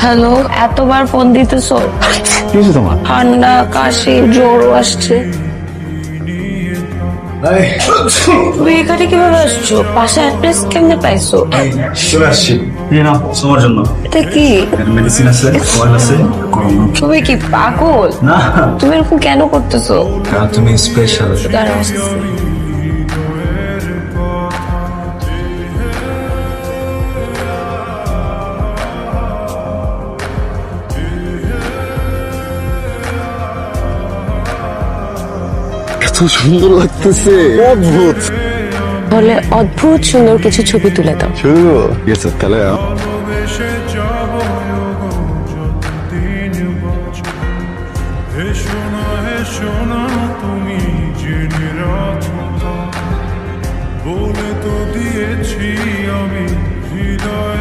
Hello, এতবার phone দিতেছো? কিছু তোমার ঠান্ডা, কাশি, জ্বরও আসছে। তুমি এখানে কিভাবে আসছো? পাশে অ্যাড্রেস কেমনে পাইছো? চলে আসছি না তোমার জন্য এটা কি? মেডিসিন আছে, অয়েল আছে। তুমি কি পাগল? না তুমি এরকম কেন করতেছো? তুমি স্পেশাল। দাঁড়াও, আসতেছি। এত সুন্দর লাগতেছে, অদ্ভুত। বলে অদ্ভুত সুন্দর কিছু ছবি তুলে দাও। শুরু গেছে তাহলে তুমি জেনে রাখো বলে তো দিয়েছি আমি হৃদয়